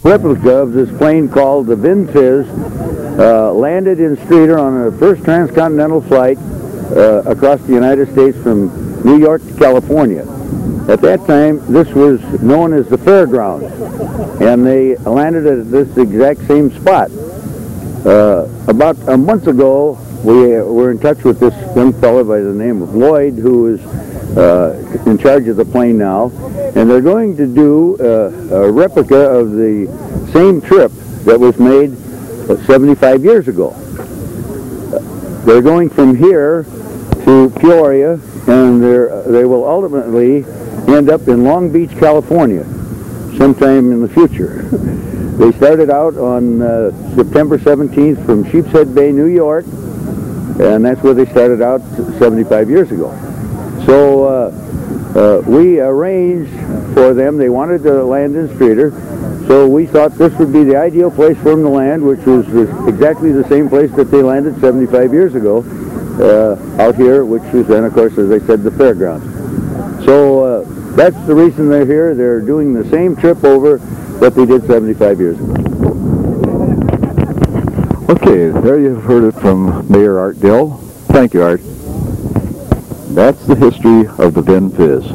replica of this plane called the Vin Fiz landed in Streator on a first transcontinental flight across the United States from New York to California. At that time, this was known as the fairgrounds, and they landed at this exact same spot. About a month ago, we were in touch with this young fellow by the name of Lloyd, who is in charge of the plane now, and they're going to do a replica of the same trip that was made 75 years ago. They're going from here to Peoria, and they will ultimately end up in Long Beach, California, sometime in the future. They started out on September 17th from Sheepshead Bay, New York, and that's where they started out 75 years ago. So we arranged for them. They wanted to land in Streator, so we thought this would be the ideal place for them to land, which was exactly the same place that they landed 75 years ago, out here, which was then, of course, as I said, the fairgrounds. So that's the reason they're here. They're doing the same trip over that they did 75 years ago. Okay, there you've heard it from Mayor Art Dill. Thank you, Art. That's the history of the Vin Fiz.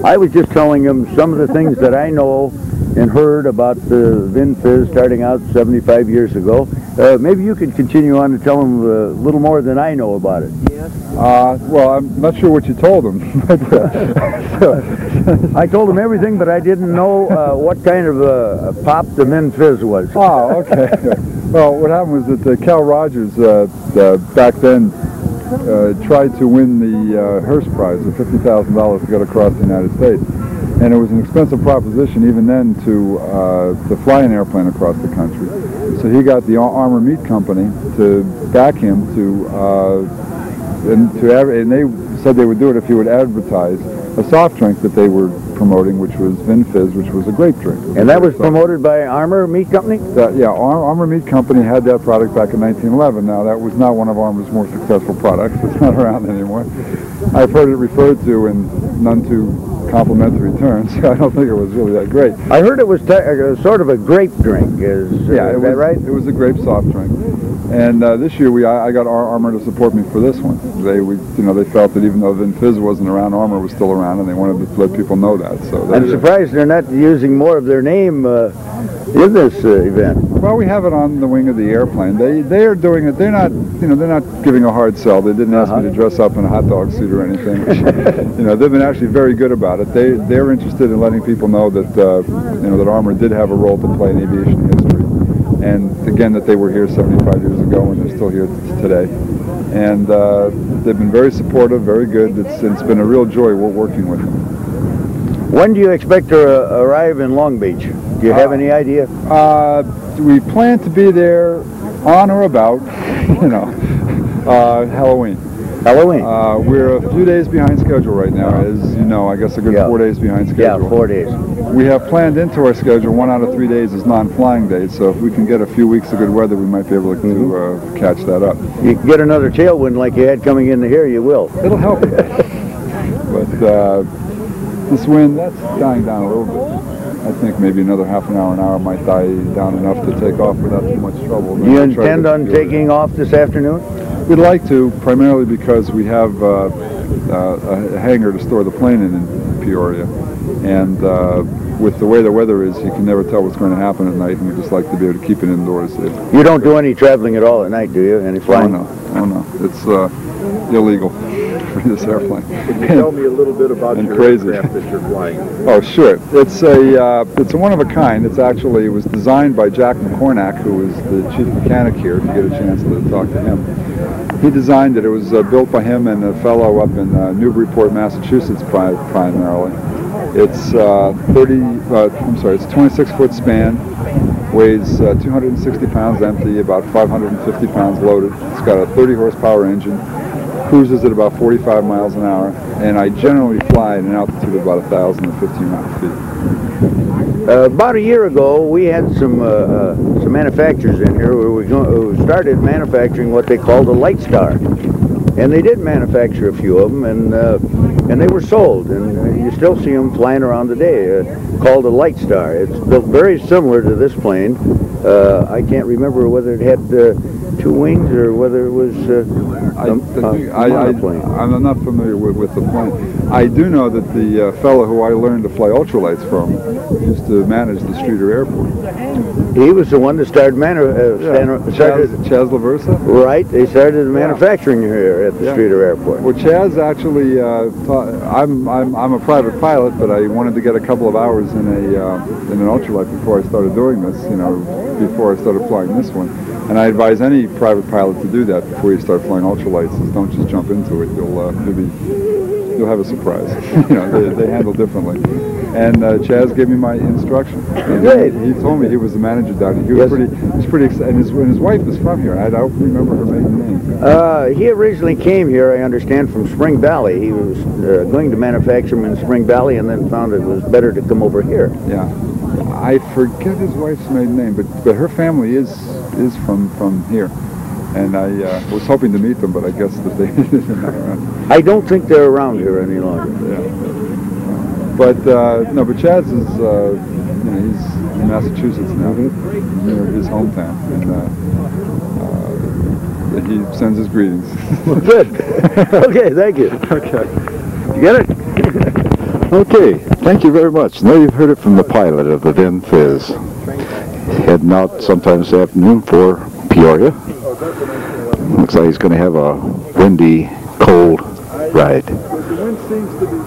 I was just telling him some of the things that I know and heard about the Vin Fiz starting out 75 years ago. Maybe you could continue on to tell him a little more than I know about it. Yes. Well, I'm not sure what you told him. I told him everything, but I didn't know what kind of a pop the Vin Fiz was. Oh, okay. Well, what happened was that Cal Rogers, back then, tried to win the Hearst Prize of $50,000 to get across the United States. And it was an expensive proposition even then to fly an airplane across the country. So he got the Armor Meat Company to back him and they said they would do it if he would advertise a soft drink that they were promoting, which was Vin Fiz, which was a grape drink. And that was promoted by Armor Meat Company? Yeah, Armor Meat Company had that product back in 1911. Now, that was not one of Armor's more successful products. It's not around anymore. I've heard it referred to in none too complimentary terms. I don't think it was really that great. I heard it was sort of a grape drink. Is that right? It was a grape soft drink. And this year I got Armor to support me for this one. They felt that even though Vin Fiz wasn't around, Armor was still around, and they wanted to let people know that. So I'm surprised they're not using more of their name in this event. Well, we have it on the wing of the airplane. They are doing it. They're not giving a hard sell. They didn't ask me to dress up in a hot dog suit or anything. They've been actually very good about it. They're interested in letting people know that that Armor did have a role to play in aviation history. And again, that they were here 75 years ago and they're still here today. And they've been very supportive, very good. It's been a real joy working with them. When do you expect to arrive in Long Beach? Do you have any idea? We plan to be there on or about, Halloween. Halloween. We're a few days behind schedule right now, as you know. I guess a good 4 days behind schedule. Yeah, 4 days. We have planned into our schedule 1 out of 3 days is non-flying days, so if we can get a few weeks of good weather, we might be able to catch that up. You can get another tailwind like you had coming into here, you will. It'll help. But this wind, that's dying down a little bit. I think maybe another half an hour might die down enough to take off without too much trouble. Do you intend on taking off this afternoon? We'd like to, primarily because we have a hangar to store the plane in Peoria. And with the way the weather is, you can never tell what's going to happen at night, and we just like to be able to keep it indoors. You don't do any traveling at all at night, do you? Any flying? Oh, no. It's illegal for this airplane. Can you tell me a little bit about your aircraft that you're flying? Oh, sure. It's a one of a kind. It was designed by Jack McCornack, who is the chief mechanic here, if you get a chance to talk to him. He designed it. It was built by him and a fellow up in Newburyport, Massachusetts, primarily. It's 26-foot span, weighs 260 pounds empty, about 550 pounds loaded. It's got a 30 horsepower engine, cruises at about 45 miles an hour, and I generally fly at an altitude of about 1,000 to 1,500 feet. About a year ago, we had some manufacturers in here who started manufacturing what they called a Light Star, and they did manufacture a few of them, and and they were sold, and you still see them flying around today, called a Light Star. It's built very similar to this plane. I can't remember whether it had 2 wings or whether it was plane. I'm not familiar with the plane. I do know that the fellow who I learned to fly ultralights from used to manage the Streator Airport. He was the one that started Chaz LaVersa? Right, they started manufacturing here at the Streator Airport. Well, Chaz actually, I'm a private pilot, but I wanted to get a couple of hours in an ultralight before I started doing this, before I started flying this one. And I advise any private pilot to do that before you start flying ultralights. Is don't just jump into it. You'll have a surprise. They handle differently. And Chaz gave me my instruction. He told me he was the manager down here. He was pretty excited. And his wife is from here. I don't remember her maiden name. He originally came here, I understand, from Spring Valley. He was going to manufacture them in Spring Valley, and then found it was better to come over here. Yeah, I forget his wife's maiden name, but her family is from here. And I was hoping to meet them, but I guess that they're not around. I don't think they're around here any longer. Yeah. But but Chaz is he's in Massachusetts now, near his hometown, and he sends his greetings. Well, good. Okay, thank you. Okay. You get it? Okay, thank you very much. Now you've heard it from the pilot of the Vin Fiz. Heading out sometime this afternoon for Peoria. Looks like he's going to have a windy, cold ride. The wind seems to be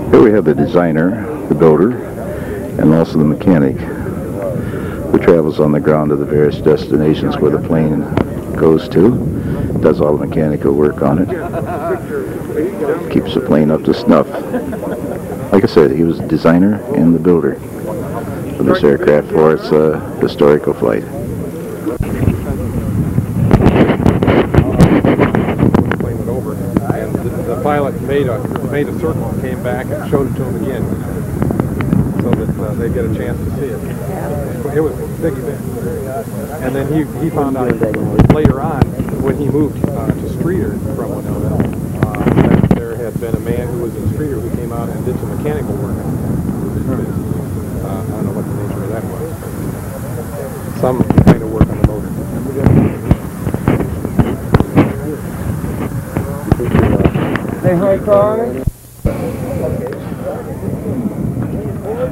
Here we have the designer, the builder, and also the mechanic who travels on the ground to the various destinations where the plane goes to, does all the mechanical work on it, keeps the plane up to snuff. Like I said, he was the designer and the builder of this aircraft for its historical flight. The pilot made a circle and came back and showed it to him again, so that they get a chance to see it. It was a big event. And then he found out later on, when he moved to Streator from Winona, that there had been a man who was in Streator who came out and did some mechanical work. I don't know what the nature of that was. Some kind of work on the motor. Hey, hi, car.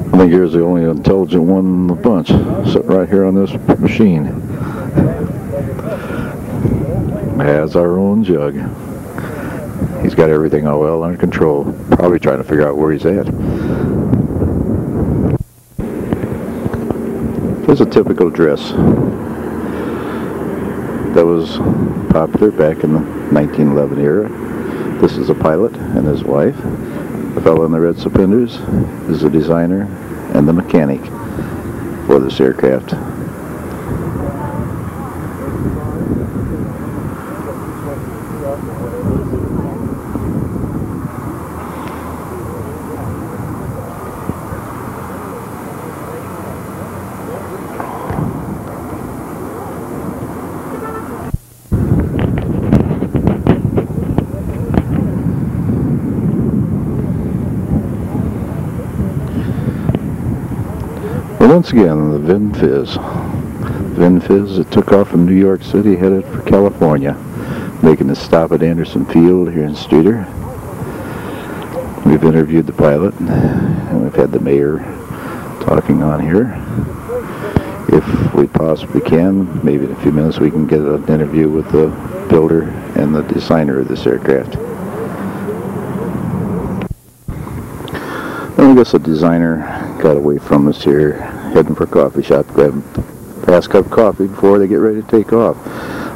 I think you're the only intelligent one in the bunch, sitting right here on this machine. Has our own jug. He's got everything all well under control. Probably trying to figure out where he's at. Here's a typical dress that was popular back in the 1911 era. This is a pilot and his wife. The fellow in the red suspenders is the designer and the mechanic for this aircraft. Once again, the Vin Fiz. Vin Fiz, it took off from New York City, headed for California, making a stop at Anderson Field here in Streator. We've interviewed the pilot, and we've had the mayor talking on here. If we possibly can, maybe in a few minutes we can get an interview with the builder and the designer of this aircraft. And I guess the designer got away from us here, heading for a coffee shop, grab a fast cup of coffee before they get ready to take off.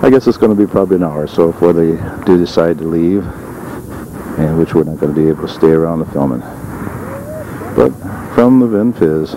I guess it's going to be probably an hour or so before they do decide to leave, and which we're not going to be able to stay around the filming. But from the Vin Fiz,